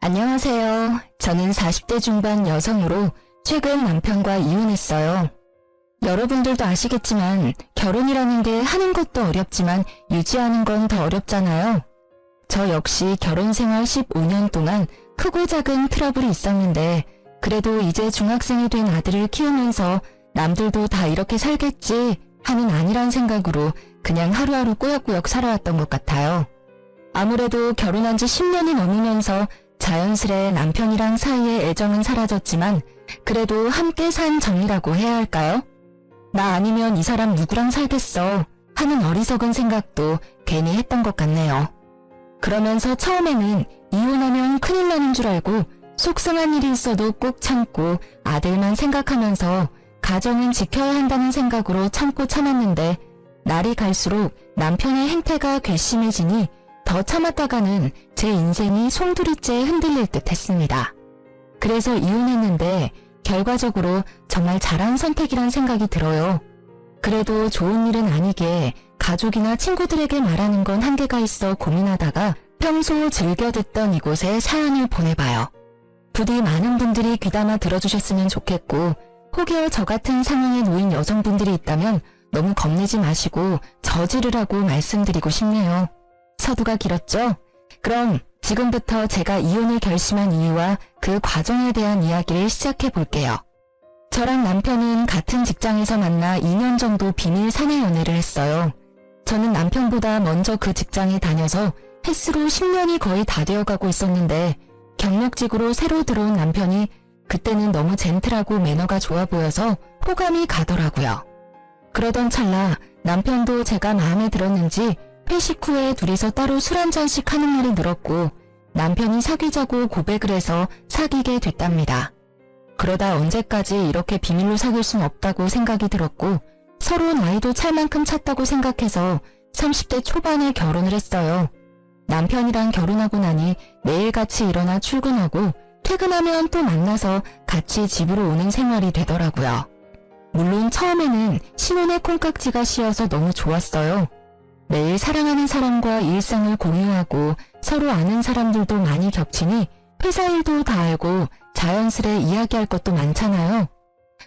안녕하세요. 저는 40대 중반 여성으로 최근 남편과 이혼했어요. 여러분들도 아시겠지만 결혼이라는 게 하는 것도 어렵지만 유지하는 건 더 어렵잖아요. 저 역시 결혼 생활 15년 동안 크고 작은 트러블이 있었는데 그래도 이제 중학생이 된 아들을 키우면서 남들도 다 이렇게 살겠지 하는 아니란 생각으로 그냥 하루하루 꾸역꾸역 살아왔던 것 같아요. 아무래도 결혼한 지 10년이 넘으면서 자연스레 남편이랑 사이의 애정은 사라졌지만 그래도 함께 산 정이라고 해야 할까요? 나 아니면 이 사람 누구랑 살겠어 하는 어리석은 생각도 괜히 했던 것 같네요. 그러면서 처음에는 이혼하면 큰일 나는 줄 알고 속상한 일이 있어도 꾹 참고 아들만 생각하면서 가정은 지켜야 한다는 생각으로 참고 참았는데 날이 갈수록 남편의 행태가 괘씸해지니 더 참았다가는 제 인생이 송두리째 흔들릴 듯 했습니다. 그래서 이혼했는데 결과적으로 정말 잘한 선택이란 생각이 들어요. 그래도 좋은 일은 아니게 가족이나 친구들에게 말하는 건 한계가 있어 고민하다가 평소 즐겨 듣던 이곳에 사연을 보내봐요. 부디 많은 분들이 귀담아 들어주셨으면 좋겠고 혹여 저 같은 상황에 놓인 여성분들이 있다면 너무 겁내지 마시고 저지르라고 말씀드리고 싶네요. 서두가 길었죠? 그럼 지금부터 제가 이혼을 결심한 이유와 그 과정에 대한 이야기를 시작해 볼게요. 저랑 남편은 같은 직장에서 만나 2년 정도 비밀 사내 연애를 했어요. 저는 남편보다 먼저 그 직장에 다녀서 횟수로 10년이 거의 다 되어가고 있었는데 경력직으로 새로 들어온 남편이 그때는 너무 젠틀하고 매너가 좋아 보여서 호감이 가더라고요. 그러던 찰나 남편도 제가 마음에 들었는지 회식 후에 둘이서 따로 술 한잔씩 하는 날이 늘었고 남편이 사귀자고 고백을 해서 사귀게 됐답니다. 그러다 언제까지 이렇게 비밀로 사귈 순 없다고 생각이 들었고 서로 나이도 찰 만큼 찼다고 생각해서 30대 초반에 결혼을 했어요. 남편이랑 결혼하고 나니 매일같이 일어나 출근하고 퇴근하면 또 만나서 같이 집으로 오는 생활이 되더라고요. 물론 처음에는 신혼의 콩깍지가 씌어서 너무 좋았어요. 매일 사랑하는 사람과 일상을 공유하고 서로 아는 사람들도 많이 겹치니 회사 일도 다 알고 자연스레 이야기할 것도 많잖아요.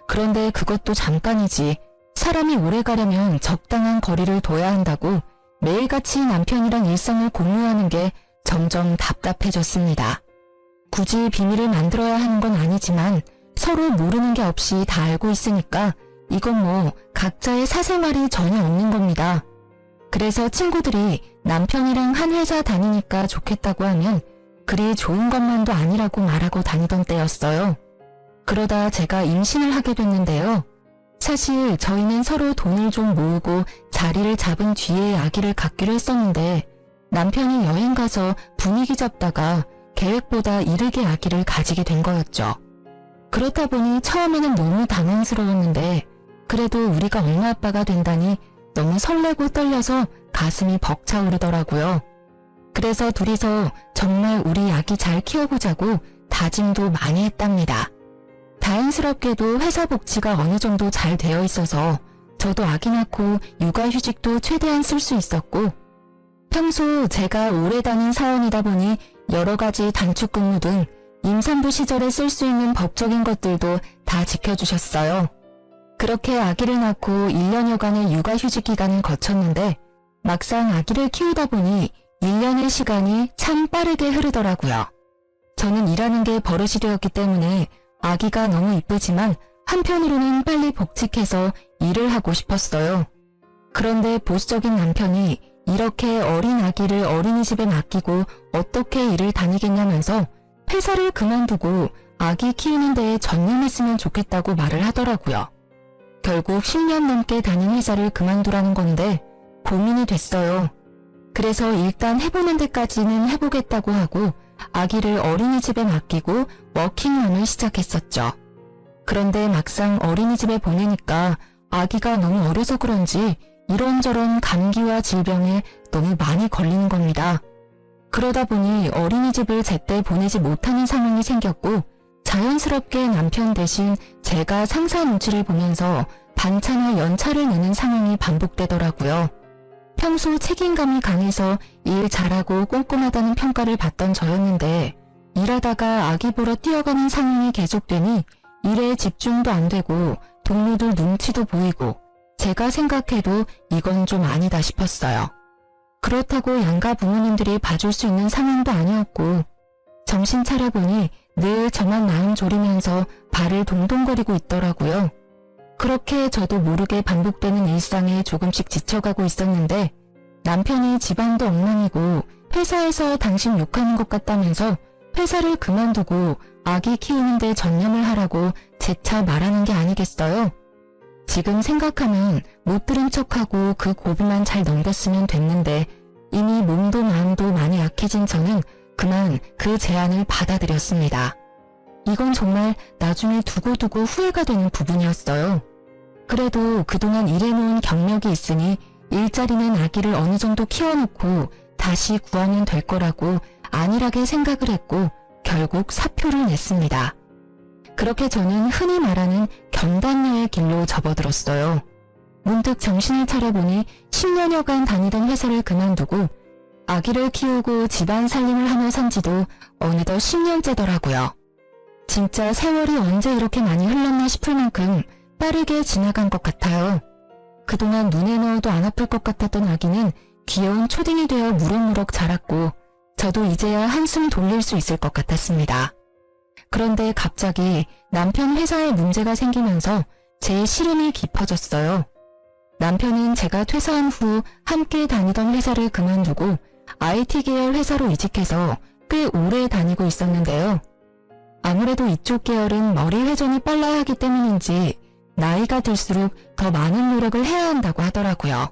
그런데 그것도 잠깐이지. 사람이 오래 가려면 적당한 거리를 둬야 한다고 매일같이 남편이랑 일상을 공유하는 게 점점 답답해졌습니다. 굳이 비밀을 만들어야 하는 건 아니지만 서로 모르는 게 없이 다 알고 있으니까 이건 뭐 각자의 사생활이 전혀 없는 겁니다. 그래서 친구들이 남편이랑 한 회사 다니니까 좋겠다고 하면 그리 좋은 것만도 아니라고 말하고 다니던 때였어요. 그러다 제가 임신을 하게 됐는데요. 사실 저희는 서로 돈을 좀 모으고 자리를 잡은 뒤에 아기를 갖기로 했었는데 남편이 여행 가서 분위기 잡다가 계획보다 이르게 아기를 가지게 된 거였죠. 그렇다 보니 처음에는 너무 당황스러웠는데 그래도 우리가 엄마 아빠가 된다니 너무 설레고 떨려서 가슴이 벅차오르더라고요. 그래서 둘이서 정말 우리 아기 잘 키워보자고 다짐도 많이 했답니다. 다행스럽게도 회사 복지가 어느 정도 잘 되어 있어서 저도 아기 낳고 육아휴직도 최대한 쓸 수 있었고 평소 제가 오래 다닌 사원이다 보니 여러 가지 단축근무 등 임산부 시절에 쓸 수 있는 법적인 것들도 다 지켜주셨어요. 그렇게 아기를 낳고 1년여간의 육아휴직 기간을 거쳤는데 막상 아기를 키우다 보니 1년의 시간이 참 빠르게 흐르더라고요. 저는 일하는 게 버릇이 되었기 때문에 아기가 너무 이쁘지만 한편으로는 빨리 복직해서 일을 하고 싶었어요. 그런데 보수적인 남편이 이렇게 어린 아기를 어린이집에 맡기고 어떻게 일을 다니겠냐면서 회사를 그만두고 아기 키우는 데에 전념했으면 좋겠다고 말을 하더라고요. 결국 10년 넘게 다닌 회사를 그만두라는 건데 고민이 됐어요. 그래서 일단 해보는 데까지는 해보겠다고 하고 아기를 어린이집에 맡기고 워킹맘을 시작했었죠. 그런데 막상 어린이집에 보내니까 아기가 너무 어려서 그런지 이런저런 감기와 질병에 너무 많이 걸리는 겁니다. 그러다 보니 어린이집을 제때 보내지 못하는 상황이 생겼고 자연스럽게 남편 대신 제가 상사 눈치를 보면서 반차나 연차를 내는 상황이 반복되더라고요. 평소 책임감이 강해서 일 잘하고 꼼꼼하다는 평가를 받던 저였는데 일하다 일하다가 아기 보러 뛰어가는 상황이 계속되니 일에 집중도 안 되고 동료들 눈치도 보이고 제가 생각해도 이건 좀 아니다 싶었어요. 그렇다고 양가 부모님들이 봐줄 수 있는 상황도 아니었고 정신 차려보니 늘 저만 마음 졸이면서 발을 동동거리고 있더라고요. 그렇게 저도 모르게 반복되는 일상에 조금씩 지쳐가고 있었는데 남편이 집안도 엉망이고 회사에서 당신 욕하는 것 같다면서 회사를 그만두고 아기 키우는데 전념을 하라고 재차 말하는 게 아니겠어요? 지금 생각하면 못 들은 척하고 그 고비만 잘 넘겼으면 됐는데 이미 몸도 마음도 많이 약해진 저는 그만 그 제안을 받아들였습니다. 이건 정말 나중에 두고두고 후회가 되는 부분이었어요. 그래도 그동안 일해놓은 경력이 있으니 일자리는 아기를 어느 정도 키워놓고 다시 구하면 될 거라고 안일하게 생각을 했고 결국 사표를 냈습니다. 그렇게 저는 흔히 말하는 경단녀의 길로 접어들었어요. 문득 정신을 차려보니 10년여간 다니던 회사를 그만두고 아기를 키우고 집안 살림을 하며 산 지도 어느덧 10년째더라고요. 진짜 세월이 언제 이렇게 많이 흘렀나 싶을 만큼 빠르게 지나간 것 같아요. 그동안 눈에 넣어도 안 아플 것 같았던 아기는 귀여운 초딩이 되어 무럭무럭 자랐고 저도 이제야 한숨 돌릴 수 있을 것 같았습니다. 그런데 갑자기 남편 회사에 문제가 생기면서 제 시름이 깊어졌어요. 남편은 제가 퇴사한 후 함께 다니던 회사를 그만두고 IT 계열 회사로 이직해서 꽤 오래 다니고 있었는데요. 아무래도 이쪽 계열은 머리 회전이 빨라야 하기 때문인지 나이가 들수록 더 많은 노력을 해야 한다고 하더라고요.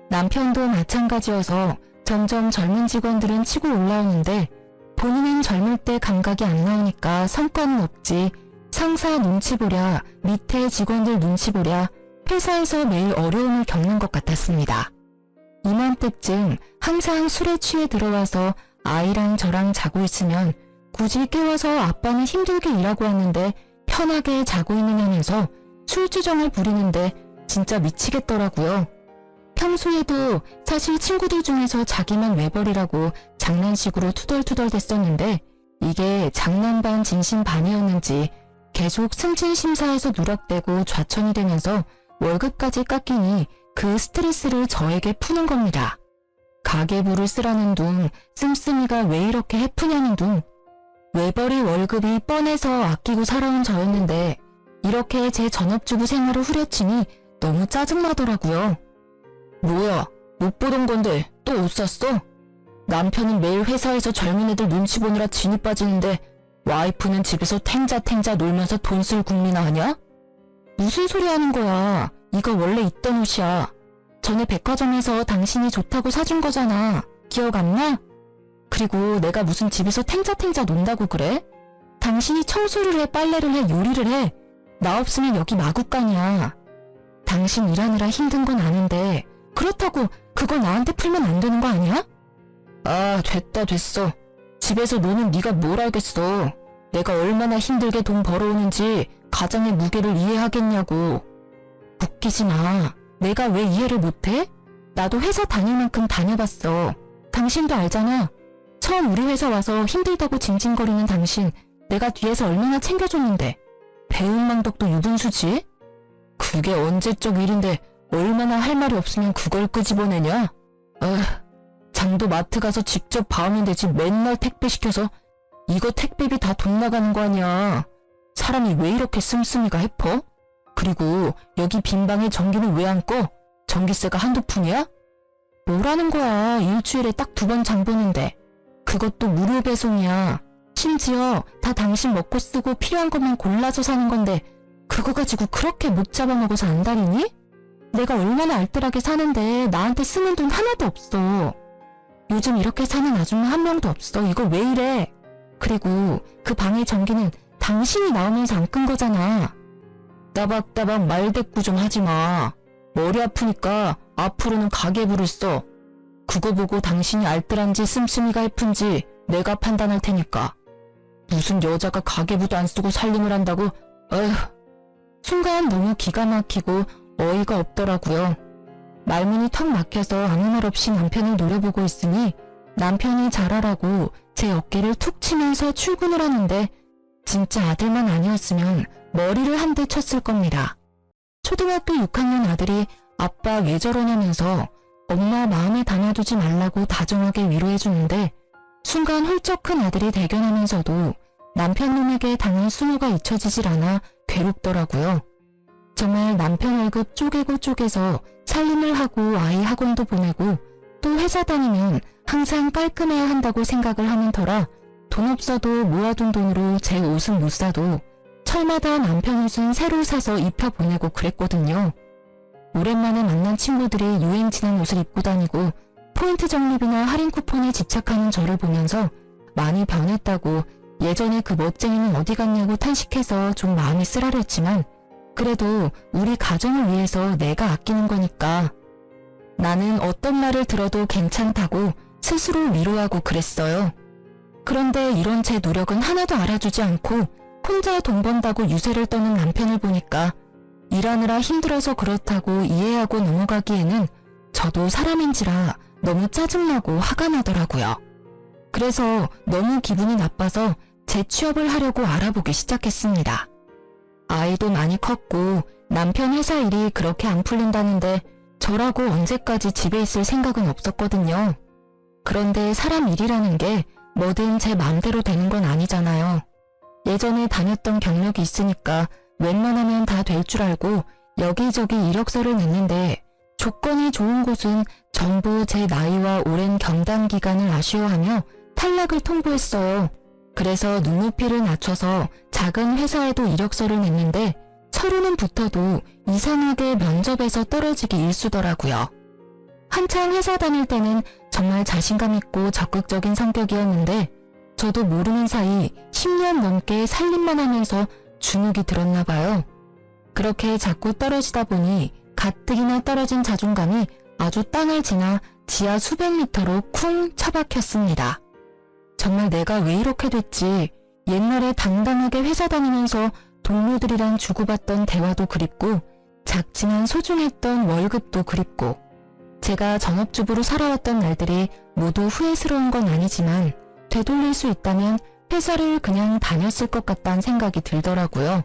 남편도 마찬가지여서 점점 젊은 직원들은 치고 올라오는데 본인은 젊을 때 감각이 안 나오니까 성과는 없지 상사 눈치 보랴 밑에 직원들 눈치 보랴 회사에서 매일 어려움을 겪는 것 같았습니다. 이맘때쯤 항상 술에 취해 들어와서 아이랑 저랑 자고 있으면 굳이 깨워서 아빠는 힘들게 일하고 왔는데 편하게 자고 있느냐면서 술주정을 부리는데 진짜 미치겠더라고요. 평소에도 사실 친구들 중에서 자기만 외벌이라고 장난식으로 투덜투덜 댔었는데 이게 장난 반 진심 반이었는지 계속 승진심사에서 누락되고 좌천이 되면서 월급까지 깎이니 그 스트레스를 저에게 푸는 겁니다. 가계부를 쓰라는 둥, 씀씀이가 왜 이렇게 해프냐는 둥. 외벌이 월급이 뻔해서 아끼고 살아온 저였는데 이렇게 제 전업주부 생활을 후려치니 너무 짜증나더라고요. 뭐야, 못 보던 건데 또 옷 샀어? 남편은 매일 회사에서 젊은 애들 눈치 보느라 진이 빠지는데 와이프는 집에서 탱자탱자 놀면서 돈 쓸 국리나 하냐? 무슨 소리 하는 거야. 이거 원래 있던 옷이야. 전에 백화점에서 당신이 좋다고 사준 거잖아. 기억 안 나? 그리고 내가 무슨 집에서 탱자탱자 논다고 그래? 당신이 청소를 해, 빨래를 해, 요리를 해. 나 없으면 여기 마구간이야. 당신 일하느라 힘든 건 아는데 그렇다고 그걸 나한테 풀면 안 되는 거 아니야? 아, 됐어. 집에서 노는 네가 뭘 알겠어. 내가 얼마나 힘들게 돈 벌어오는지 가장의 무게를 이해하겠냐고. 웃기지 마. 내가 왜 이해를 못해? 나도 회사 다닐 만큼 다녀봤어. 당신도 알잖아. 처음 우리 회사 와서 힘들다고 징징거리는 당신 내가 뒤에서 얼마나 챙겨줬는데. 배은망덕도 유분수지? 그게 언제적 일인데 얼마나 할 말이 없으면 그걸 끄집어내냐? 장도 마트 가서 직접 봐오면 되지 맨날 택배 시켜서 이거 택배비 다 돈 나가는 거 아니야. 사람이 왜 이렇게 씀씀이가 해퍼? 그리고 여기 빈 방에 전기는 왜 안 꺼? 전기세가 한두 푼이야? 뭐라는 거야. 일주일에 딱 2번 장 보는데. 그것도 무료 배송이야. 심지어 다 당신 먹고 쓰고 필요한 것만 골라서 사는 건데 그거 가지고 그렇게 못 잡아먹어서 안달이니? 내가 얼마나 알뜰하게 사는데 나한테 쓰는 돈 하나도 없어. 요즘 이렇게 사는 아줌마 한 명도 없어. 이거 왜 이래? 그리고 그 방의 전기는 당신이 나오면서 안 끈 거잖아. 따박따박 말대꾸 좀 하지 마. 머리 아프니까 앞으로는 가계부를 써. 그거 보고 당신이 알뜰한지 씀씀이가 해픈지 내가 판단할 테니까. 무슨 여자가 가계부도 안 쓰고 살림을 한다고? 어휴. 순간 너무 기가 막히고 어이가 없더라고요. 말문이 턱 막혀서 아무 말 없이 남편을 노려보고 있으니 남편이 잘하라고 제 어깨를 툭 치면서 출근을 하는데 진짜 아들만 아니었으면 머리를 한 대 쳤을 겁니다. 초등학교 6학년 아들이 아빠 왜 저러냐면서 엄마 마음에 담아두지 말라고 다정하게 위로해주는데 순간 훌쩍 큰 아들이 대견하면서도 남편 놈에게 당한 수모가 잊혀지질 않아 괴롭더라고요. 정말 남편 월급 쪼개고 쪼개서 살림을 하고 아이 학원도 보내고 또 회사 다니면 항상 깔끔해야 한다고 생각을 하는 터라 돈 없어도 모아둔 돈으로 제 옷은 못 사도 철마다 남편 옷은 새로 사서 입혀보내고 그랬거든요. 오랜만에 만난 친구들이 유행 지난 옷을 입고 다니고 포인트 적립이나 할인 쿠폰에 집착하는 저를 보면서 많이 변했다고 예전에 그 멋쟁이는 어디 갔냐고 탄식해서 좀 마음이 쓰라렸지만 그래도 우리 가정을 위해서 내가 아끼는 거니까 나는 어떤 말을 들어도 괜찮다고 스스로 위로하고 그랬어요. 그런데 이런 제 노력은 하나도 알아주지 않고 혼자 돈 번다고 유세를 떠는 남편을 보니까 일하느라 힘들어서 그렇다고 이해하고 넘어가기에는 저도 사람인지라 너무 짜증나고 화가 나더라고요. 그래서 너무 기분이 나빠서 재취업을 하려고 알아보기 시작했습니다. 아이도 많이 컸고 남편 회사 일이 그렇게 안 풀린다는데 저라고 언제까지 집에 있을 생각은 없었거든요. 그런데 사람 일이라는 게 뭐든 제 마음대로 되는 건 아니잖아요. 예전에 다녔던 경력이 있으니까 웬만하면 다 될 줄 알고 여기저기 이력서를 냈는데 조건이 좋은 곳은 전부 제 나이와 오랜 경단 기간을 아쉬워하며 탈락을 통보했어요. 그래서 눈높이를 낮춰서 작은 회사에도 이력서를 냈는데 서류는 붙어도 이상하게 면접에서 떨어지기 일쑤더라고요. 한창 회사 다닐 때는 정말 자신감 있고 적극적인 성격이었는데 저도 모르는 사이 10년 넘게 살림만 하면서 주눅이 들었나 봐요. 그렇게 자꾸 떨어지다 보니 가뜩이나 떨어진 자존감이 아주 땅을 지나 지하 수백 미터로 쿵 처박혔습니다. 정말 내가 왜 이렇게 됐지? 옛날에 당당하게 회사 다니면서 동료들이랑 주고받던 대화도 그립고 작지만 소중했던 월급도 그립고 제가 전업주부로 살아왔던 날들이 모두 후회스러운 건 아니지만 되돌릴 수 있다면 회사를 그냥 다녔을 것 같다는 생각이 들더라고요.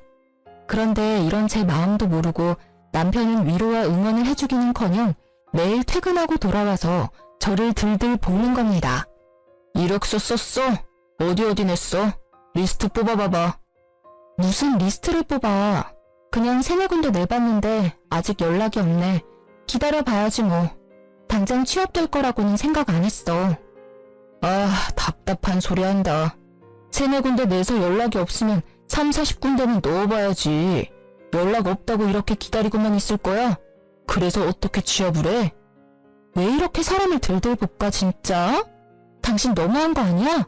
그런데 이런 제 마음도 모르고 남편은 위로와 응원을 해주기는커녕 매일 퇴근하고 돌아와서 저를 들들 볶는 겁니다. 이력서 썼어? 어디 냈어? 리스트 뽑아봐봐. 무슨 리스트를 뽑아. 그냥 3-4군데 내봤는데 아직 연락이 없네. 기다려봐야지 뭐. 당장 취업될 거라고는 생각 안 했어. 아, 답답한 소리 한다. 3-4군데 내서 연락이 없으면 30-40군데는 넣어봐야지. 연락 없다고 이렇게 기다리고만 있을 거야? 그래서 어떻게 취업을 해? 왜 이렇게 사람을 들들 볶아 진짜? 당신 너무한 거 아니야?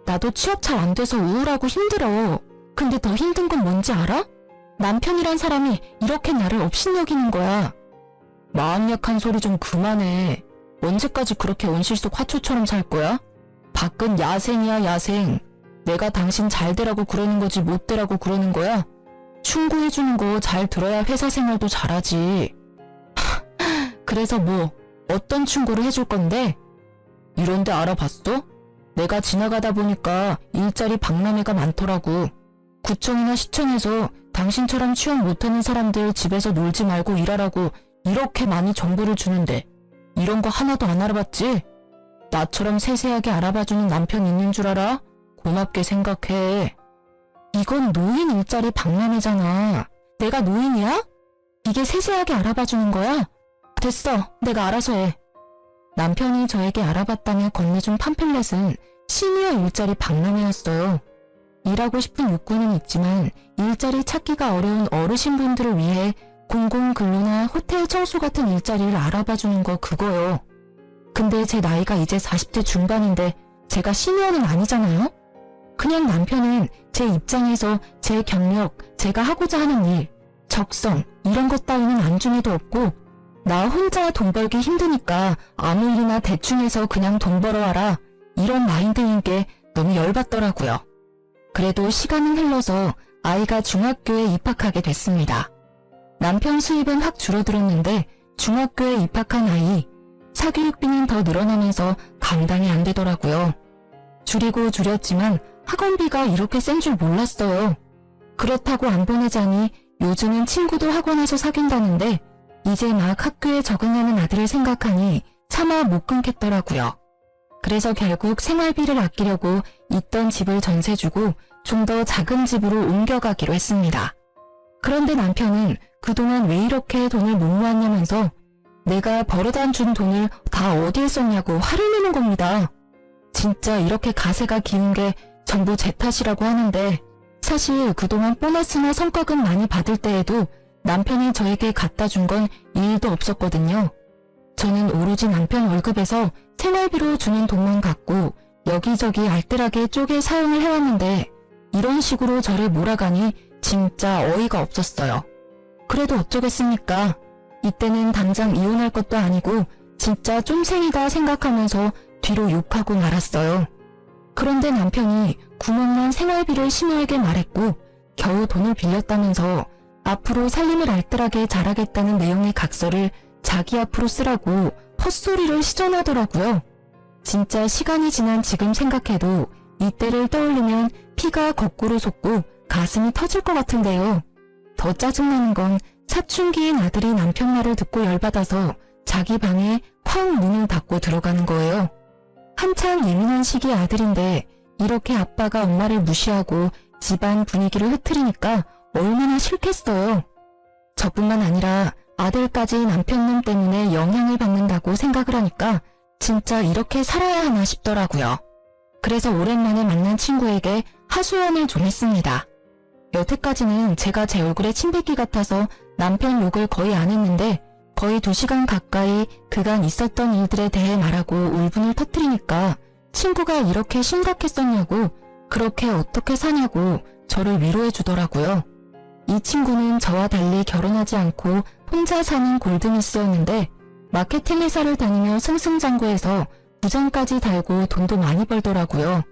나도 취업 잘 안 돼서 우울하고 힘들어. 근데 더 힘든 건 뭔지 알아? 남편이란 사람이 이렇게 나를 업신여기는 거야. 마음 약한 소리 좀 그만해. 언제까지 그렇게 온실 속 화초처럼 살 거야? 밖은 야생이야 야생. 내가 당신 잘 되라고 그러는 거지 못 되라고 그러는 거야? 충고해주는 거 잘 들어야 회사 생활도 잘하지. 그래서 뭐 어떤 충고를 해줄 건데? 이런데 알아봤어? 내가 지나가다 보니까 일자리 박람회가 많더라고. 구청이나 시청에서 당신처럼 취업 못하는 사람들 집에서 놀지 말고 일하라고 이렇게 많이 정보를 주는데 이런 거 하나도 안 알아봤지? 나처럼 세세하게 알아봐주는 남편 있는 줄 알아? 고맙게 생각해. 이건 노인 일자리 박람회잖아. 내가 노인이야? 이게 세세하게 알아봐주는 거야? 됐어. 내가 알아서 해. 남편이 저에게 알아봤다며 건네준 팜플렛은 시니어 일자리 박람회였어요. 일하고 싶은 욕구는 있지만 일자리 찾기가 어려운 어르신분들을 위해 공공근로나 호텔 청소 같은 일자리를 알아봐주는 거 그거요. 근데 제 나이가 이제 40대 중반인데 제가 시니어는 아니잖아요? 그냥 남편은 제 입장에서 제 경력, 제가 하고자 하는 일, 적성 이런 것 따위는 안중에도 없고 나 혼자 돈 벌기 힘드니까 아무 일이나 대충 해서 그냥 돈 벌어와라 이런 마인드인 게 너무 열받더라고요. 그래도 시간은 흘러서 아이가 중학교에 입학하게 됐습니다. 남편 수입은 확 줄어들었는데 중학교에 입학한 아이, 사교육비는 더 늘어나면서 감당이 안 되더라고요. 줄이고 줄였지만 학원비가 이렇게 센 줄 몰랐어요. 그렇다고 안 보내자니 요즘은 친구도 학원에서 사귄다는데 이제 막 학교에 적응하는 아들을 생각하니 차마 못 끊겠더라고요. 그래서 결국 생활비를 아끼려고 있던 집을 전세 주고 좀 더 작은 집으로 옮겨가기로 했습니다. 그런데 남편은 그동안 왜 이렇게 돈을 못 모았냐면서 내가 버릇안 준 돈을 다 어디에 썼냐고 화를 내는 겁니다. 진짜 이렇게 가세가 기운 게 전부 제 탓이라고 하는데 사실 그동안 보너스나 성과금 많이 받을 때에도 남편이 저에게 갖다 준 건 일도 없었거든요. 저는 오로지 남편 월급에서 생활비로 주는 돈만 갖고 여기저기 알뜰하게 쪼개 사용을 해왔는데 이런 식으로 저를 몰아가니 진짜 어이가 없었어요. 그래도 어쩌겠습니까? 이때는 당장 이혼할 것도 아니고 진짜 쫌생이다 생각하면서 뒤로 욕하고 말았어요. 그런데 남편이 구멍난 생활비를 신우에게 말했고 겨우 돈을 빌렸다면서 앞으로 살림을 알뜰하게 잘하겠다는 내용의 각서를 자기 앞으로 쓰라고 헛소리를 시전하더라고요. 진짜 시간이 지난 지금 생각해도 이때를 떠올리면 피가 거꾸로 솟고 가슴이 터질 것 같은데요. 더 짜증나는 건 사춘기인 아들이 남편 말을 듣고 열받아서 자기 방에 쾅 문을 닫고 들어가는 거예요. 한창 예민한 시기 아들인데 이렇게 아빠가 엄마를 무시하고 집안 분위기를 흐트리니까 얼마나 싫겠어요. 저뿐만 아니라 아들까지 남편놈 때문에 영향을 받는다고 생각을 하니까 진짜 이렇게 살아야 하나 싶더라고요. 그래서 오랜만에 만난 친구에게 하소연을 좀 했습니다. 여태까지는 제가 제 얼굴에 침 뱉기 같아서 남편 욕을 거의 안 했는데 거의 2시간 가까이 그간 있었던 일들에 대해 말하고 울분을 터뜨리니까 친구가 이렇게 심각했었냐고 그렇게 어떻게 사냐고 저를 위로해 주더라고요. 이 친구는 저와 달리 결혼하지 않고 혼자 사는 골드미스였는데 마케팅 회사를 다니며 승승장구해서 부장까지 달고 돈도 많이 벌더라고요.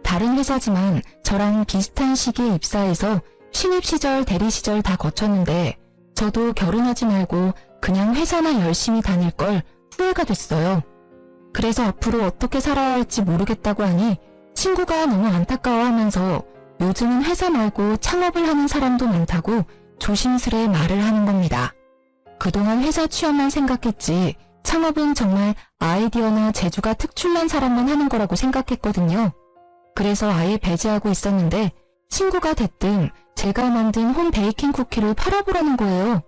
다른 회사지만 저랑 비슷한 시기에 입사해서 신입 시절, 대리 시절 다 거쳤는데 저도 결혼하지 말고 그냥 회사나 열심히 다닐 걸 후회가 됐어요. 그래서 앞으로 어떻게 살아야 할지 모르겠다고 하니 친구가 너무 안타까워하면서 요즘은 회사 말고 창업을 하는 사람도 많다고 조심스레 말을 하는 겁니다. 그동안 회사 취업만 생각했지 창업은 정말 아이디어나 재주가 특출난 사람만 하는 거라고 생각했거든요. 그래서 아예 배제하고 있었는데 친구가 대뜸 제가 만든 홈 베이킹 쿠키를 팔아보라는 거예요.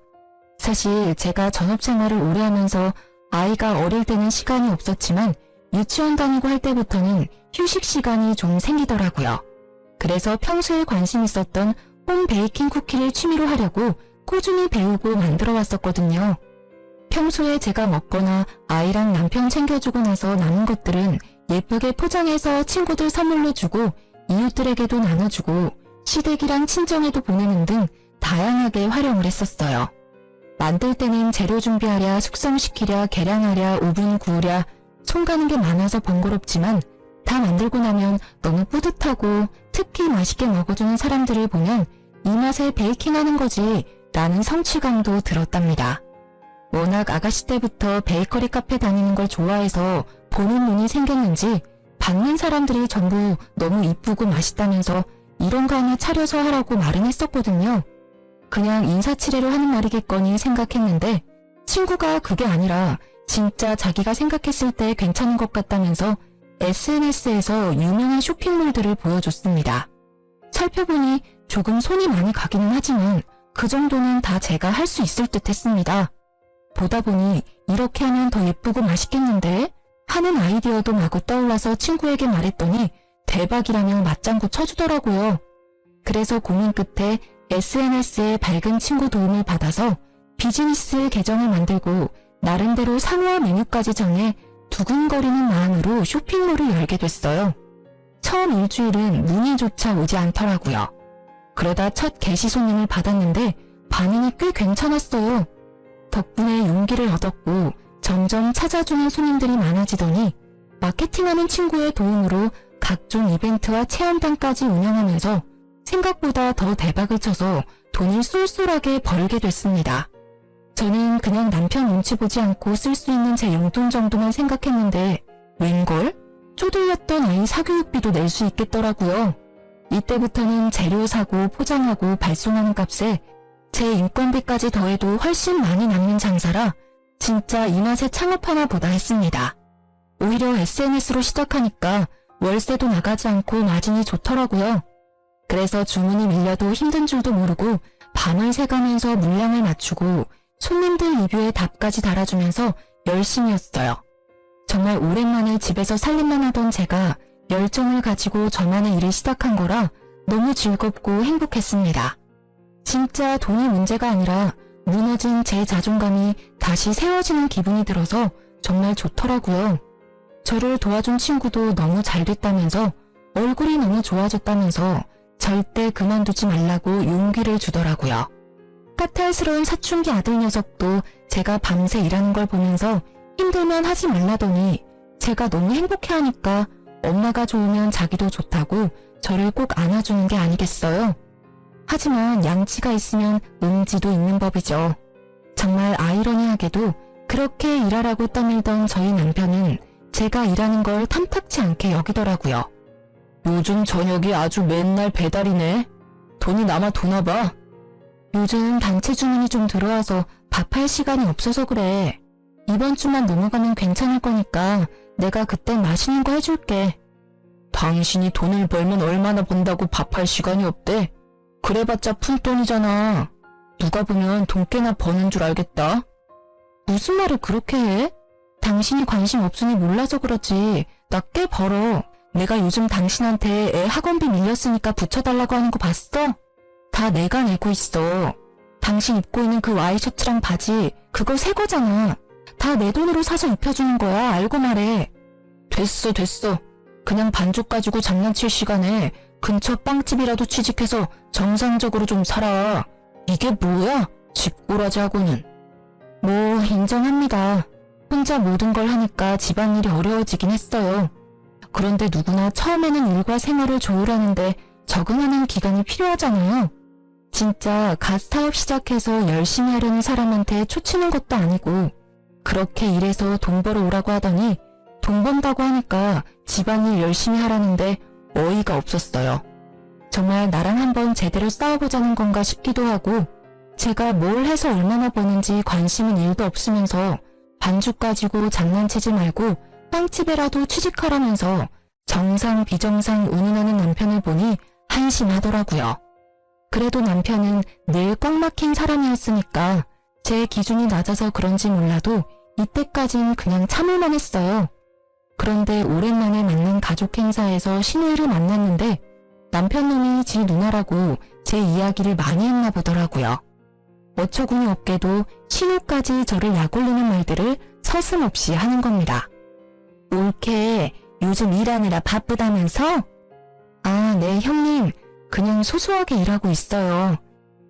사실 제가 전업생활을 오래 하면서 아이가 어릴 때는 시간이 없었지만 유치원 다니고 할 때부터는 휴식 시간이 좀 생기더라고요. 그래서 평소에 관심 있었던 홈 베이킹 쿠키를 취미로 하려고 꾸준히 배우고 만들어 왔었거든요. 평소에 제가 먹거나 아이랑 남편 챙겨주고 나서 남은 것들은 예쁘게 포장해서 친구들 선물로 주고 이웃들에게도 나눠주고 시댁이랑 친정에도 보내는 등 다양하게 활용을 했었어요. 만들 때는 재료 준비하랴, 숙성시키랴, 계량하랴, 오븐 구우랴 손 가는 게 많아서 번거롭지만 다 만들고 나면 너무 뿌듯하고 특히 맛있게 먹어주는 사람들을 보면 이 맛에 베이킹하는 거지 라는 성취감도 들었답니다. 워낙 아가씨 때부터 베이커리 카페 다니는 걸 좋아해서 보는 눈이 생겼는지 받는 사람들이 전부 너무 이쁘고 맛있다면서 이런 거 하나 차려서 하라고 말은 했었거든요. 그냥 인사치레로 하는 말이겠거니 생각했는데 친구가 그게 아니라 진짜 자기가 생각했을 때 괜찮은 것 같다면서 SNS에서 유명한 쇼핑몰들을 보여줬습니다. 살펴보니 조금 손이 많이 가기는 하지만 그 정도는 다 제가 할 수 있을 듯 했습니다. 보다 보니 이렇게 하면 더 예쁘고 맛있겠는데? 하는 아이디어도 마구 떠올라서 친구에게 말했더니 대박이라며 맞장구 쳐주더라고요. 그래서 고민 끝에 SNS에 밝은 친구 도움을 받아서 비즈니스 계정을 만들고 나름대로 상호와 메뉴까지 정해 두근거리는 마음으로 쇼핑몰을 열게 됐어요. 처음 일주일은 문의조차 오지 않더라고요. 그러다 첫 게시 손님을 받았는데 반응이 꽤 괜찮았어요. 덕분에 용기를 얻었고 점점 찾아주는 손님들이 많아지더니 마케팅하는 친구의 도움으로 각종 이벤트와 체험단까지 운영하면서 생각보다 더 대박을 쳐서 돈을 쏠쏠하게 벌게 됐습니다. 저는 그냥 남편 눈치 보지 않고 쓸 수 있는 제 용돈 정도만 생각했는데 웬걸? 쪼들렸던 아이 사교육비도 낼 수 있겠더라고요. 이때부터는 재료 사고 포장하고 발송하는 값에 제 인건비까지 더해도 훨씬 많이 남는 장사라 진짜 이 맛에 창업하나 보다 했습니다. 오히려 SNS로 시작하니까 월세도 나가지 않고 마진이 좋더라고요. 그래서 주문이 밀려도 힘든 줄도 모르고 밤을 새가면서 물량을 맞추고 손님들 리뷰에 답까지 달아주면서 열심히 했어요. 정말 오랜만에 집에서 살림만 하던 제가 열정을 가지고 저만의 일을 시작한 거라 너무 즐겁고 행복했습니다. 진짜 돈이 문제가 아니라 무너진 제 자존감이 다시 세워지는 기분이 들어서 정말 좋더라고요. 저를 도와준 친구도 너무 잘 됐다면서 얼굴이 너무 좋아졌다면서 절대 그만두지 말라고 용기를 주더라고요. 까탈스러운 사춘기 아들 녀석도 제가 밤새 일하는 걸 보면서 힘들면 하지 말라더니 제가 너무 행복해하니까 엄마가 좋으면 자기도 좋다고 저를 꼭 안아주는 게 아니겠어요? 하지만 양치가 있으면 음지도 있는 법이죠. 정말 아이러니하게도 그렇게 일하라고 떠밀던 저희 남편은 제가 일하는 걸 탐탁치 않게 여기더라고요. 요즘 저녁이 아주 맨날 배달이네. 돈이 남아 도나 봐. 요즘 단체 주문이 좀 들어와서 밥할 시간이 없어서 그래. 이번 주만 넘어가면 괜찮을 거니까 내가 그땐 맛있는 거 해줄게. 당신이 돈을 벌면 얼마나 번다고 밥할 시간이 없대. 그래봤자 푼돈이잖아. 누가 보면 돈 꽤나 버는 줄 알겠다. 무슨 말을 그렇게 해? 당신이 관심 없으니 몰라서 그러지. 나 꽤 벌어. 내가 요즘 당신한테 애 학원비 밀렸으니까 붙여달라고 하는 거 봤어? 다 내가 내고 있어. 당신 입고 있는 그 와이셔츠랑 바지 그거 새 거잖아. 다 내 돈으로 사서 입혀주는 거야. 알고 말해. 됐어. 그냥 반죽 가지고 장난칠 시간에 근처 빵집이라도 취직해서 정상적으로 좀 살아. 이게 뭐야? 집꼬라지하고는. 뭐 인정합니다. 혼자 모든 걸 하니까 집안일이 어려워지긴 했어요. 그런데 누구나 처음에는 일과 생활을 조율하는데 적응하는 기간이 필요하잖아요. 진짜 갓 사업 시작해서 열심히 하려는 사람한테 초치는 것도 아니고 그렇게 일해서 돈 벌어 오라고 하더니 돈 번다고 하니까 집안일 열심히 하라는데 어이가 없었어요. 정말 나랑 한번 제대로 싸워보자는 건가 싶기도 하고 제가 뭘 해서 얼마나 버는지 관심은 1도 없으면서 반죽 가지고 장난치지 말고 빵집에라도 취직하라면서 정상 비정상 운운하는 남편을 보니 한심하더라고요. 그래도 남편은 늘 꽉 막힌 사람이었으니까 제 기준이 낮아서 그런지 몰라도 이때까진 그냥 참을만 했어요. 그런데 오랜만에 만난 가족 행사에서 신우이를 만났는데 남편 놈이 지 누나라고 제 이야기를 많이 했나 보더라고요. 어처구니 없게도 신우까지 저를 약올리는 말들을 서슴없이 하는 겁니다. 옳게 요즘 일하느라 바쁘다면서? 아, 네 형님. 그냥 소소하게 일하고 있어요.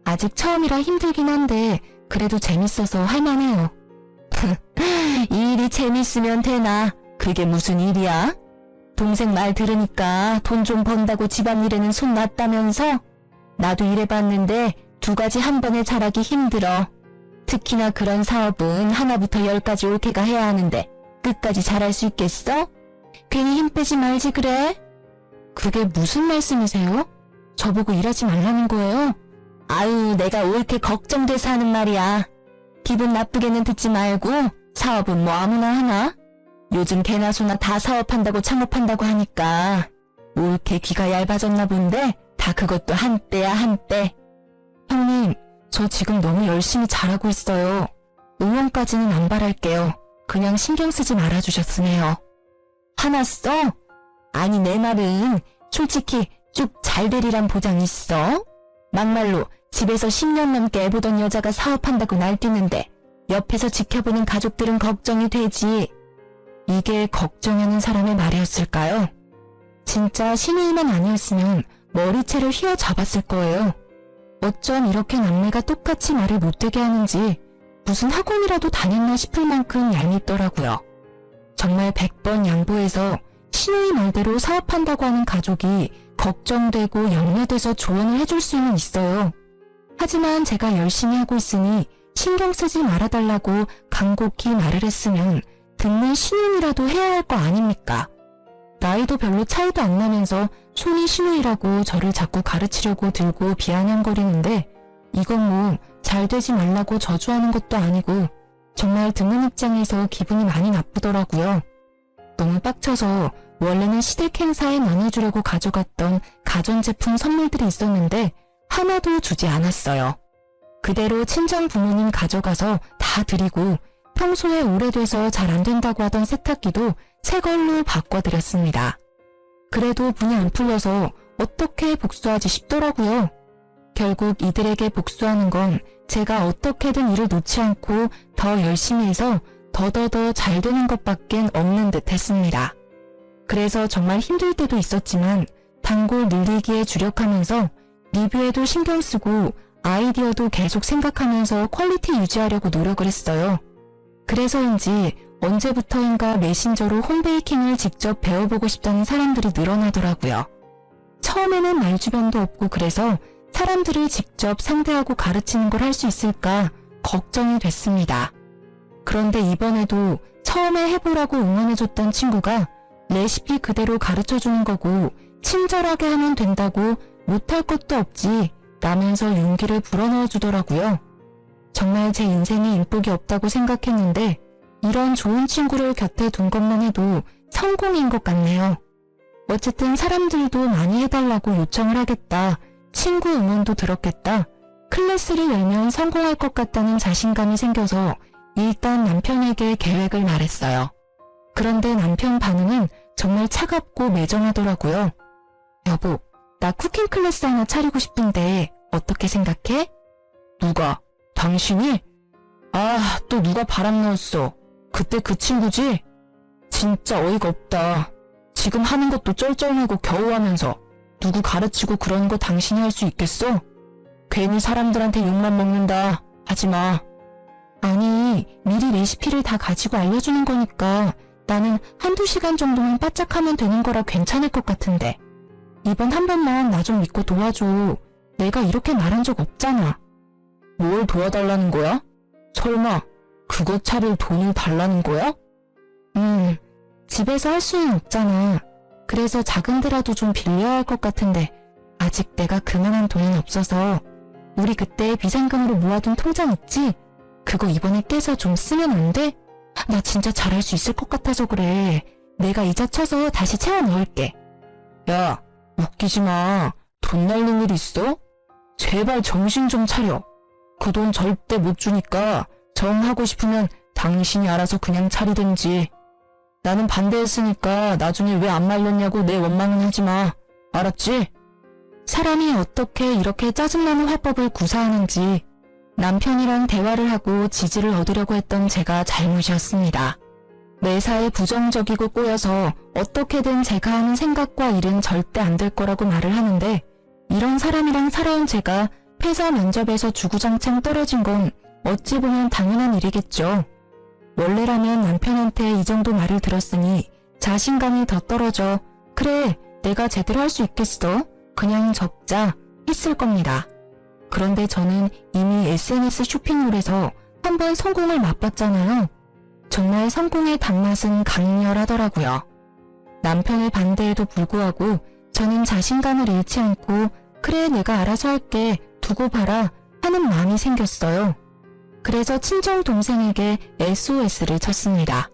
아직 처음이라 힘들긴 한데 그래도 재밌어서 할만해요. 이 일이 재밌으면 되나? 그게 무슨 일이야? 동생 말 들으니까 돈 좀 번다고 집안일에는 손 놨다면서? 나도 일해봤는데 2가지 한 번에 잘하기 힘들어. 특히나 그런 사업은 하나부터 10까지 옳게가 해야 하는데 끝까지 잘할 수 있겠어? 괜히 힘 빼지 말지 그래? 그게 무슨 말씀이세요? 저보고 일하지 말라는 거예요? 아유, 내가 옳게 걱정돼서 하는 말이야. 기분 나쁘게는 듣지 말고 사업은 뭐 아무나 하나? 요즘 개나 소나 다 사업한다고 창업한다고 하니까 옳게 귀가 얇아졌나 본데 다 그것도 한때야 한때. 형님, 저 지금 너무 열심히 잘하고 있어요. 응원까지는 안 바랄게요. 그냥 신경 쓰지 말아주셨으면 해요. 화났어? 아니 내 말은 솔직히 쭉 잘 되리란 보장 있어? 막말로 집에서 10년 넘게 애보던 여자가 사업한다고 날뛰는데 옆에서 지켜보는 가족들은 걱정이 되지. 이게 걱정하는 사람의 말이었을까요? 진짜 신우이만 아니었으면 머리채를 휘어잡았을 거예요. 어쩜 이렇게 남매가 똑같이 말을 못되게 하는지 무슨 학원이라도 다녔나 싶을 만큼 얄밉더라고요. 정말 100번 양보해서 신우이 말대로 사업한다고 하는 가족이 걱정되고 염려돼서 조언을 해줄 수는 있어요. 하지만 제가 열심히 하고 있으니 신경 쓰지 말아달라고 간곡히 말을 했으면 듣는 신용이라도 해야 할 거 아닙니까? 나이도 별로 차이도 안 나면서 손이 신우이라고 저를 자꾸 가르치려고 들고 비아냥거리는데 이건 뭐 잘 되지 말라고 저주하는 것도 아니고 정말 듣는 입장에서 기분이 많이 나쁘더라고요. 너무 빡쳐서 원래는 시댁 행사에 나눠주려고 가져갔던 가전제품 선물들이 있었는데 하나도 주지 않았어요. 그대로 친정 부모님 가져가서 다 드리고 평소에 오래돼서 잘 안 된다고 하던 세탁기도 새 걸로 바꿔드렸습니다. 그래도 분이 안 풀려서 어떻게 복수하지 싶더라고요. 결국 이들에게 복수하는 건 제가 어떻게든 일을 놓지 않고 더 열심히 해서 더더더 잘 되는 것밖엔 없는 듯 했습니다. 그래서 정말 힘들 때도 있었지만 단골 늘리기에 주력하면서 리뷰에도 신경 쓰고 아이디어도 계속 생각하면서 퀄리티 유지하려고 노력을 했어요. 그래서인지 언제부터인가 메신저로 홈베이킹을 직접 배워보고 싶다는 사람들이 늘어나더라고요. 처음에는 말주변도 없고 그래서 사람들을 직접 상대하고 가르치는 걸 할 수 있을까 걱정이 됐습니다. 그런데 이번에도 처음에 해보라고 응원해줬던 친구가 레시피 그대로 가르쳐주는 거고 친절하게 하면 된다고 못할 것도 없지 라면서 용기를 불어넣어 주더라고요. 정말 제 인생에 인복이 없다고 생각했는데 이런 좋은 친구를 곁에 둔 것만 해도 성공인 것 같네요. 어쨌든 사람들도 많이 해달라고 요청을 하겠다. 친구 응원도 들었겠다. 클래스를 열면 성공할 것 같다는 자신감이 생겨서 일단 남편에게 계획을 말했어요. 그런데 남편 반응은 정말 차갑고 매정하더라고요. 여보, 나 쿠킹 클래스 하나 차리고 싶은데 어떻게 생각해? 누가? 당신이? 아, 또 누가 바람 넣었어. 그때 그 친구지? 진짜 어이가 없다. 지금 하는 것도 쩔쩔매고 겨우 하면서 누구 가르치고 그런 거 당신이 할 수 있겠어? 괜히 사람들한테 욕만 먹는다. 하지마. 아니, 미리 레시피를 다 가지고 알려주는 거니까 나는 한두 시간 정도만 바짝하면 되는 거라 괜찮을 것 같은데. 이번 한 번만 나 좀 믿고 도와줘. 내가 이렇게 말한 적 없잖아. 뭘 도와달라는 거야? 설마 그거 차릴 돈을 달라는 거야? 집에서 할 수는 없잖아. 그래서 작은 데라도 좀 빌려야 할 것 같은데 아직 내가 그만한 돈은 없어서 우리 그때 비상금으로 모아둔 통장 있지? 그거 이번에 깨서 좀 쓰면 안 돼? 나 진짜 잘할 수 있을 것 같아서 그래. 내가 이자 쳐서 다시 채워 넣을게. 야, 웃기지 마. 돈 날릴 일 있어? 제발 정신 좀 차려. 그 돈 절대 못 주니까 정하고 싶으면 당신이 알아서 그냥 차리든지. 나는 반대했으니까 나중에 왜 안 말렸냐고 내 원망은 하지 마. 알았지? 사람이 어떻게 이렇게 짜증나는 화법을 구사하는지 남편이랑 대화를 하고 지지를 얻으려고 했던 제가 잘못이었습니다. 매사에 부정적이고 꼬여서 어떻게든 제가 하는 생각과 일은 절대 안 될 거라고 말을 하는데 이런 사람이랑 살아온 제가 회사 면접에서 주구장창 떨어진 건 어찌 보면 당연한 일이겠죠. 원래라면 남편한테 이 정도 말을 들었으니 자신감이 더 떨어져 그래 내가 제대로 할 수 있겠어? 그냥 적자 했을 겁니다. 그런데 저는 이미 SNS 쇼핑몰에서 한번 성공을 맛봤잖아요. 정말 성공의 단맛은 강렬하더라고요. 남편의 반대에도 불구하고 저는 자신감을 잃지 않고 그래 내가 알아서 할게 두고 봐라 하는 마음이 생겼어요. 그래서 친정동생에게 SOS를 쳤습니다.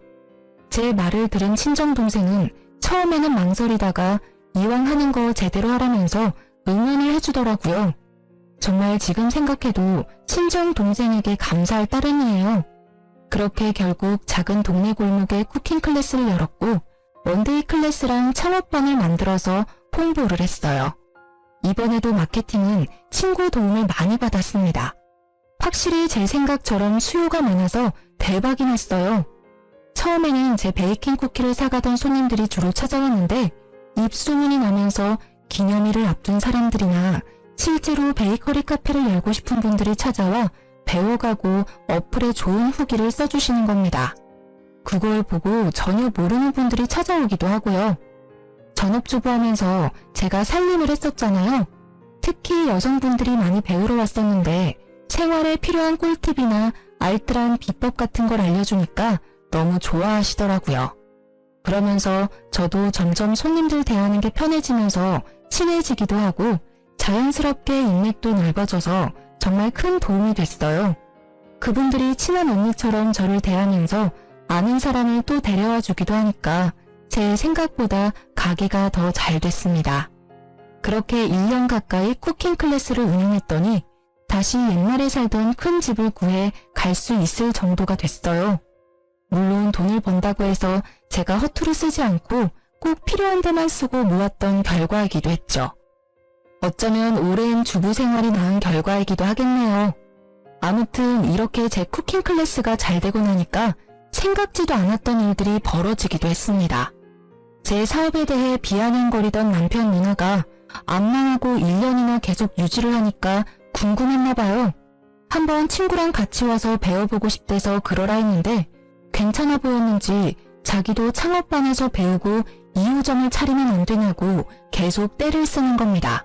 제 말을 들은 친정동생은 처음에는 망설이다가 이왕 하는 거 제대로 하라면서 응원을 해주더라고요. 정말 지금 생각해도 친정동생에게 감사할 따름이에요. 그렇게 결국 작은 동네 골목에 쿠킹 클래스를 열었고 원데이 클래스랑 창업반을 만들어서 홍보를 했어요. 이번에도 마케팅은 친구 도움을 많이 받았습니다. 확실히 제 생각처럼 수요가 많아서 대박이 났어요. 처음에는 제 베이킹 쿠키를 사가던 손님들이 주로 찾아왔는데 입소문이 나면서 기념일을 앞둔 사람들이나 실제로 베이커리 카페를 열고 싶은 분들이 찾아와 배워가고 어플에 좋은 후기를 써주시는 겁니다. 그걸 보고 전혀 모르는 분들이 찾아오기도 하고요. 전업주부하면서 제가 살림을 했었잖아요. 특히 여성분들이 많이 배우러 왔었는데 생활에 필요한 꿀팁이나 알뜰한 비법 같은 걸 알려주니까 너무 좋아하시더라고요. 그러면서 저도 점점 손님들 대하는 게 편해지면서 친해지기도 하고 자연스럽게 인맥도 넓어져서 정말 큰 도움이 됐어요. 그분들이 친한 언니처럼 저를 대하면서 아는 사람을 또 데려와 주기도 하니까 제 생각보다 가게가 더 잘 됐습니다. 그렇게 1년 가까이 쿠킹 클래스를 운영했더니 다시 옛날에 살던 큰 집을 구해 갈 수 있을 정도가 됐어요. 물론 돈을 번다고 해서 제가 허투루 쓰지 않고 꼭 필요한 데만 쓰고 모았던 결과이기도 했죠. 어쩌면 오랜 주부 생활이 낳은 결과이기도 하겠네요. 아무튼 이렇게 제 쿠킹 클래스가 잘 되고 나니까 생각지도 않았던 일들이 벌어지기도 했습니다. 제 사업에 대해 비아냥거리던 남편 누나가 안 망하고 1년이나 계속 유지를 하니까 궁금했나 봐요. 한번 친구랑 같이 와서 배워보고 싶대서 그러라 했는데 괜찮아 보였는지 자기도 창업반에서 배우고 2호점을 차리면 안 되냐고 계속 떼를 쓰는 겁니다.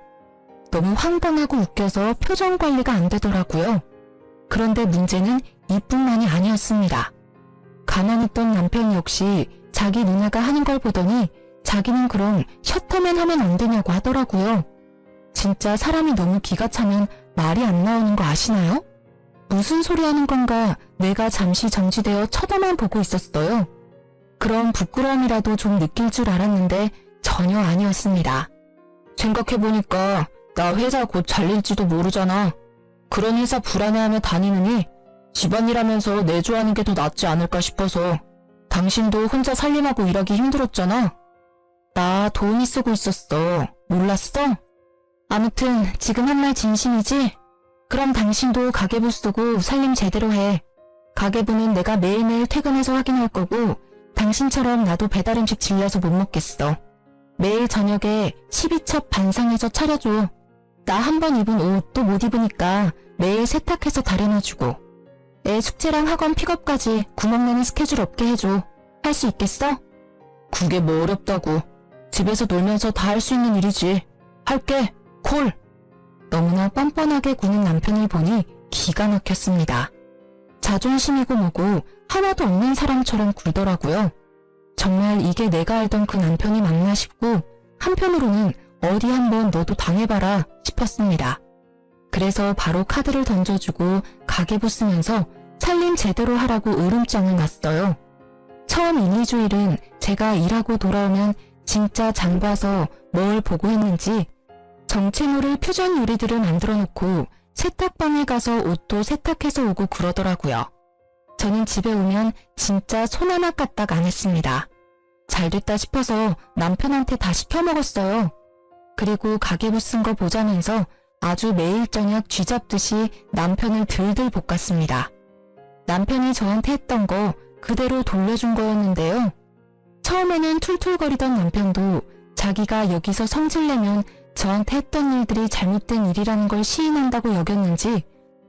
너무 황당하고 웃겨서 표정 관리가 안 되더라고요. 그런데 문제는 이뿐만이 아니었습니다. 가만히 있던 남편 역시 자기 누나가 하는 걸 보더니 자기는 그럼 셔터맨 하면 안 되냐고 하더라고요. 진짜 사람이 너무 기가 차면 말이 안 나오는 거 아시나요? 무슨 소리 하는 건가 내가 잠시 정지되어 쳐다만 보고 있었어요. 그런 부끄러움이라도 좀 느낄 줄 알았는데 전혀 아니었습니다. 생각해보니까 나 회사 곧 잘릴지도 모르잖아. 그런 회사 불안해하며 다니느니 집안일 하면서 내조하는 게 더 낫지 않을까 싶어서. 당신도 혼자 살림하고 일하기 힘들었잖아. 나 돈이 쓰고 있었어. 몰랐어? 아무튼 지금 한 말 진심이지? 그럼 당신도 가계부 쓰고 살림 제대로 해. 가계부는 내가 매일매일 퇴근해서 확인할 거고 당신처럼 나도 배달음식 질려서 못 먹겠어. 매일 저녁에 12첩 반상해서 차려줘. 나 한 번 입은 옷도 못 입으니까 매일 세탁해서 다려놔주고 애 숙제랑 학원 픽업까지 구멍나는 스케줄 없게 해줘. 할 수 있겠어? 그게 뭐 어렵다고. 집에서 놀면서 다 할 수 있는 일이지. 할게. 콜. 너무나 뻔뻔하게 구는 남편을 보니 기가 막혔습니다. 자존심이고 뭐고 하나도 없는 사람처럼 굴더라고요. 정말 이게 내가 알던 그 남편이 맞나 싶고 한편으로는 어디 한번 너도 당해봐라 싶었습니다. 그래서 바로 카드를 던져주고 가계부 쓰면서 살림 제대로 하라고 으름장을 놨어요. 처음 1, 2주일은 제가 일하고 돌아오면 진짜 장 봐서 뭘 보고 했는지 정체 모를 퓨전 요리들을 만들어 놓고 세탁방에 가서 옷도 세탁해서 오고 그러더라고요. 저는 집에 오면 진짜 손 하나 까딱 안 했습니다. 잘 됐다 싶어서 남편한테 다 시켜 먹었어요. 그리고 가계부 쓴 거 보자면서 아주 매일 저녁 쥐잡듯이 남편을 들들 볶았습니다. 남편이 저한테 했던 거 그대로 돌려준 거였는데요. 처음에는 툴툴거리던 남편도 자기가 여기서 성질내면 저한테 했던 일들이 잘못된 일이라는 걸 시인한다고 여겼는지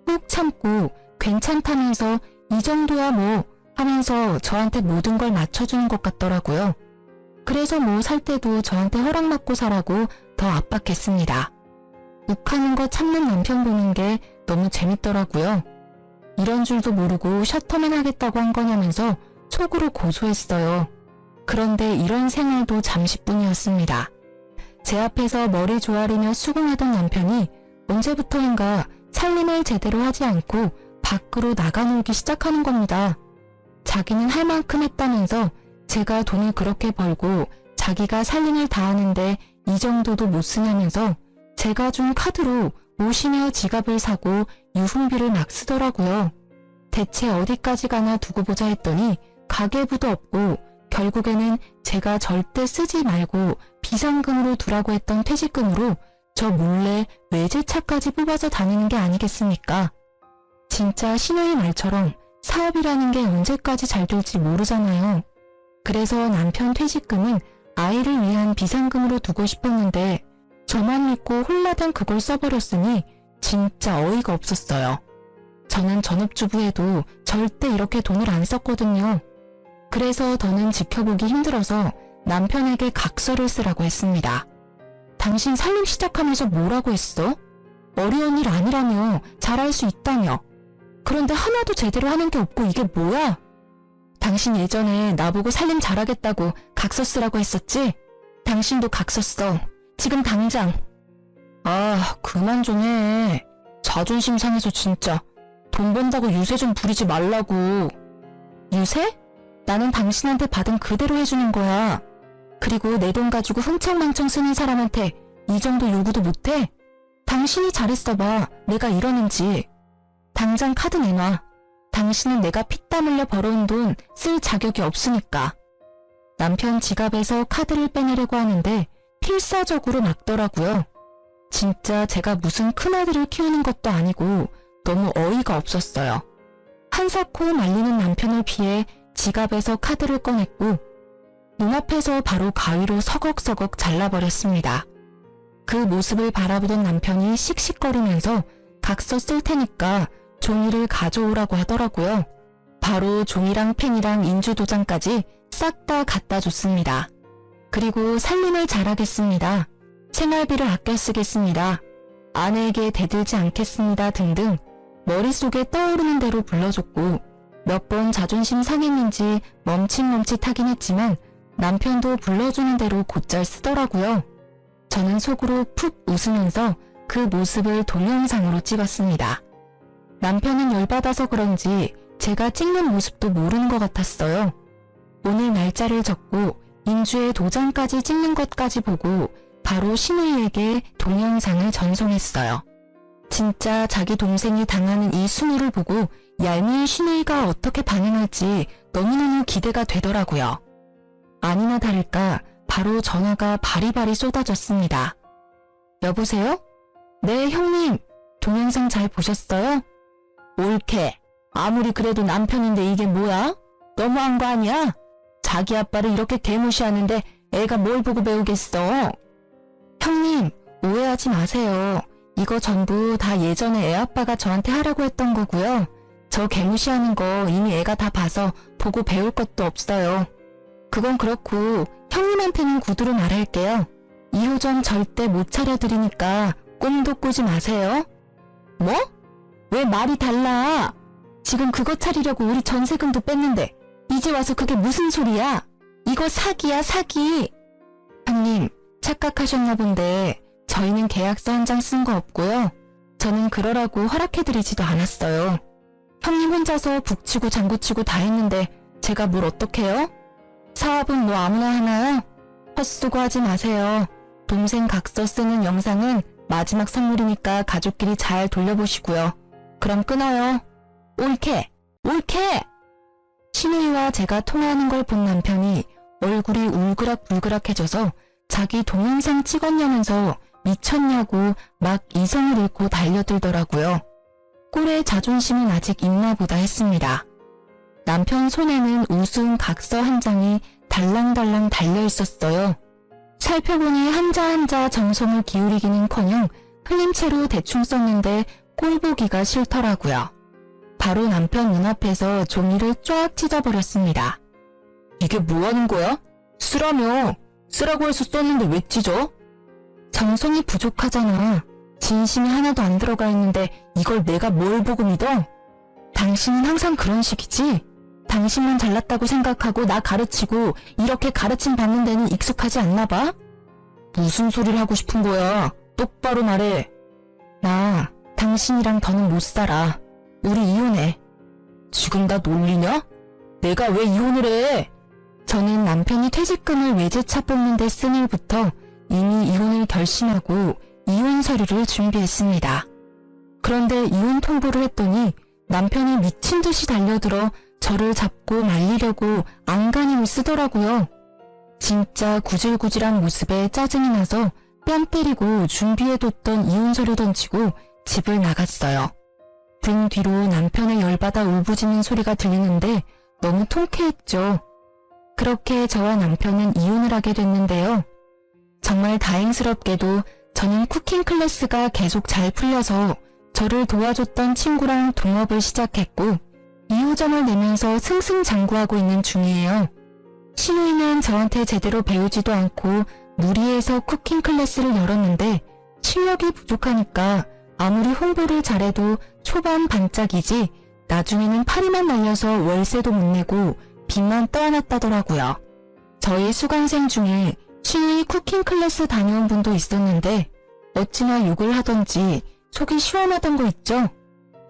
꾹 참고 괜찮다면서 이 정도야 뭐 하면서 저한테 모든 걸 맞춰주는 것 같더라고요. 그래서 뭐 살 때도 저한테 허락받고 사라고 더 압박했습니다. 욱하는 거 참는 남편 보는 게 너무 재밌더라고요. 이런 줄도 모르고 셔터맨 하겠다고 한 거냐면서 속으로 고소했어요. 그런데 이런 생활도 잠시뿐이었습니다. 제 앞에서 머리 조아리며 수긍하던 남편이 언제부터인가 살림을 제대로 하지 않고 밖으로 나가놀기 시작하는 겁니다. 자기는 할 만큼 했다면서 제가 돈을 그렇게 벌고 자기가 살림을 다 하는데 이 정도도 못 쓰냐면서 제가 준 카드로 옷이며 지갑을 사고 유흥비를 막 쓰더라고요. 대체 어디까지 가나 두고 보자 했더니 가계부도 없고 결국에는 제가 절대 쓰지 말고 비상금으로 두라고 했던 퇴직금으로 저 몰래 외제차까지 뽑아서 다니는 게 아니겠습니까? 진짜 신우의 말처럼 사업이라는 게 언제까지 잘 될지 모르잖아요. 그래서 남편 퇴직금은 아이를 위한 비상금으로 두고 싶었는데 저만 믿고 홀라당 그걸 써버렸으니 진짜 어이가 없었어요. 저는 전업주부에도 절대 이렇게 돈을 안 썼거든요. 그래서 더는 지켜보기 힘들어서 남편에게 각서를 쓰라고 했습니다. 당신 살림 시작하면서 뭐라고 했어? 어려운 일 아니라며, 잘할 수 있다며. 그런데 하나도 제대로 하는 게 없고 이게 뭐야? 당신 예전에 나보고 살림 잘하겠다고 각서 쓰라고 했었지? 당신도 각서 써. 지금 당장. 아, 그만 좀 해. 자존심 상해서 진짜. 돈 번다고 유세 좀 부리지 말라고. 유세? 나는 당신한테 받은 그대로 해주는 거야. 그리고 내 돈 가지고 흥청망청 쓰는 사람한테 이 정도 요구도 못해? 당신이 잘했어봐. 내가 이러는지. 당장 카드 내놔. 당신은 내가 피땀 흘려 벌어온 돈 쓸 자격이 없으니까. 남편 지갑에서 카드를 빼내려고 하는데 필사적으로 막더라고요. 진짜 제가 무슨 큰아들을 키우는 것도 아니고 너무 어이가 없었어요. 한사코 말리는 남편을 피해 지갑에서 카드를 꺼냈고 눈앞에서 바로 가위로 서걱서걱 잘라버렸습니다. 그 모습을 바라보던 남편이 씩씩거리면서 각서 쓸 테니까 종이를 가져오라고 하더라고요. 바로 종이랑 펜이랑 인주도장까지 싹 다 갖다 줬습니다. 그리고 살림을 잘하겠습니다. 생활비를 아껴 쓰겠습니다. 아내에게 대들지 않겠습니다 등등 머릿속에 떠오르는 대로 불러줬고 몇 번 자존심 상했는지 멈칫멈칫하긴 했지만 남편도 불러주는 대로 곧잘 쓰더라고요. 저는 속으로 푹 웃으면서 그 모습을 동영상으로 찍었습니다. 남편은 열받아서 그런지 제가 찍는 모습도 모르는 것 같았어요. 오늘 날짜를 적고 인주에 도장까지 찍는 것까지 보고 바로 신우이에게 동영상을 전송했어요. 진짜 자기 동생이 당하는 이 순우를 보고 얄미운 신우이가 어떻게 반응할지 너무너무 기대가 되더라고요. 아니나 다를까 바로 전화가 바리바리 쏟아졌습니다. 여보세요? 네, 형님. 동영상 잘 보셨어요? 옳게. 아무리 그래도 남편인데 이게 뭐야? 너무한 거 아니야? 자기 아빠를 이렇게 개무시하는데 애가 뭘 보고 배우겠어? 형님, 오해하지 마세요. 이거 전부 다 예전에 애 아빠가 저한테 하라고 했던 거고요. 저 개무시하는 거 이미 애가 다 봐서 보고 배울 것도 없어요. 그건 그렇고 형님한테는 구두로 말할게요. 이호점 절대 못 차려드리니까 꿈도 꾸지 마세요. 뭐? 왜 말이 달라? 지금 그거 차리려고 우리 전세금도 뺐는데 이제 와서 그게 무슨 소리야? 이거 사기야, 사기. 형님, 착각하셨나 본데 저희는 계약서 한 장 쓴 거 없고요. 저는 그러라고 허락해드리지도 않았어요. 형님 혼자서 북치고 장구치고 다 했는데 제가 뭘 어떡해요? 사업은 뭐 아무나 하나요? 헛수고 하지 마세요. 동생 각서 쓰는 영상은 마지막 선물이니까 가족끼리 잘 돌려보시고요. 그럼 끊어요. 옳게! 옳게! 신우이와 제가 통화하는 걸 본 남편이 얼굴이 울그락불그락해져서 자기 동영상 찍었냐면서 미쳤냐고 막 이성을 잃고 달려들더라고요. 꼴의 자존심은 아직 있나 보다 했습니다. 남편 손에는 우스운 각서 한 장이 달랑달랑 달려있었어요. 살펴보니 한자 한자 정성을 기울이기는커녕 흘림체로 대충 썼는데 꼴 보기가 싫더라고요. 바로 남편 눈앞에서 종이를 쫙 찢어버렸습니다. 이게 뭐하는 거야? 쓰라며. 쓰라고 해서 썼는데 왜 찢어? 정성이 부족하잖아. 진심이 하나도 안 들어가 있는데 이걸 내가 뭘 보고 믿어? 당신은 항상 그런 식이지? 당신만 잘났다고 생각하고 나 가르치고 이렇게 가르침 받는 데는 익숙하지 않나 봐? 무슨 소리를 하고 싶은 거야? 똑바로 말해. 나 당신이랑 더는 못 살아. 우리 이혼해. 지금 나 놀리냐? 내가 왜 이혼을 해? 저는 남편이 퇴직금을 외제차 뽑는 데 쓴 일부터 이미 이혼을 결심하고 이혼 서류를 준비했습니다. 그런데 이혼 통보를 했더니 남편이 미친 듯이 달려들어 저를 잡고 말리려고 안간힘을 쓰더라고요. 진짜 구질구질한 모습에 짜증이 나서 뺨 때리고 준비해뒀던 이혼 서류 던지고 집을 나갔어요. 등 뒤로 남편의 열받아 울부짖는 소리가 들리는데 너무 통쾌했죠. 그렇게 저와 남편은 이혼을 하게 됐는데요. 정말 다행스럽게도 저는 쿠킹 클래스가 계속 잘 풀려서 저를 도와줬던 친구랑 동업을 시작했고 2호점을 내면서 승승장구하고 있는 중이에요. 신우이는 저한테 제대로 배우지도 않고 무리해서 쿠킹 클래스를 열었는데 실력이 부족하니까 아무리 홍보를 잘해도 초반 반짝이지 나중에는 파리만 날려서 월세도 못 내고 빚만 떠안았다더라고요. 저희 수강생 중에 취미 쿠킹 클래스 다녀온 분도 있었는데 어찌나 욕을 하던지 속이 시원하던 거 있죠?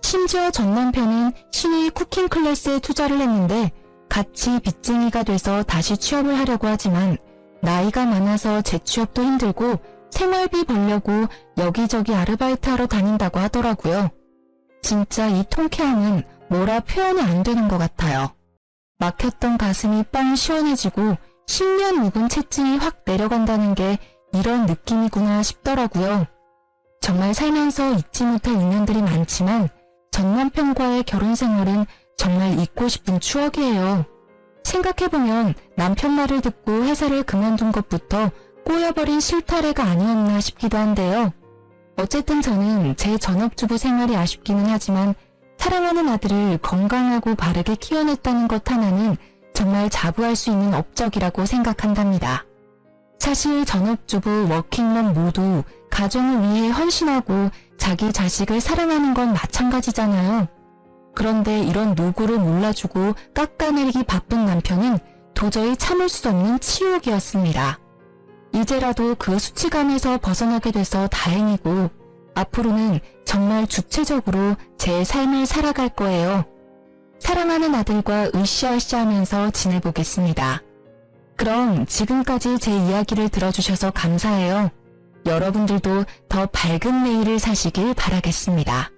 심지어 전 남편은 신의 쿠킹 클래스에 투자를 했는데 같이 빚쟁이가 돼서 다시 취업을 하려고 하지만 나이가 많아서 재취업도 힘들고 생활비 벌려고 여기저기 아르바이트하러 다닌다고 하더라고요. 진짜 이 통쾌함은 뭐라 표현이 안 되는 것 같아요. 막혔던 가슴이 뻥 시원해지고 10년 묵은 채증이 확 내려간다는 게 이런 느낌이구나 싶더라고요. 정말 살면서 잊지 못할 인연들이 많지만 전 남편과의 결혼 생활은 정말 잊고 싶은 추억이에요. 생각해보면 남편 말을 듣고 회사를 그만둔 것부터 꼬여버린 실타래가 아니었나 싶기도 한데요. 어쨌든 저는 제 전업주부 생활이 아쉽기는 하지만 사랑하는 아들을 건강하고 바르게 키워냈다는 것 하나는 정말 자부할 수 있는 업적이라고 생각한답니다. 사실 전업주부, 워킹맘 모두 가정을 위해 헌신하고 자기 자식을 사랑하는 건 마찬가지잖아요. 그런데 이런 노고를 몰라주고 깎아내리기 바쁜 남편은 도저히 참을 수 없는 치욕이었습니다. 이제라도 그 수치감에서 벗어나게 돼서 다행이고 앞으로는 정말 주체적으로 제 삶을 살아갈 거예요. 사랑하는 아들과 으쌰으쌰 하면서 지내보겠습니다. 그럼 지금까지 제 이야기를 들어주셔서 감사해요. 여러분들도 더 밝은 내일을 사시길 바라겠습니다.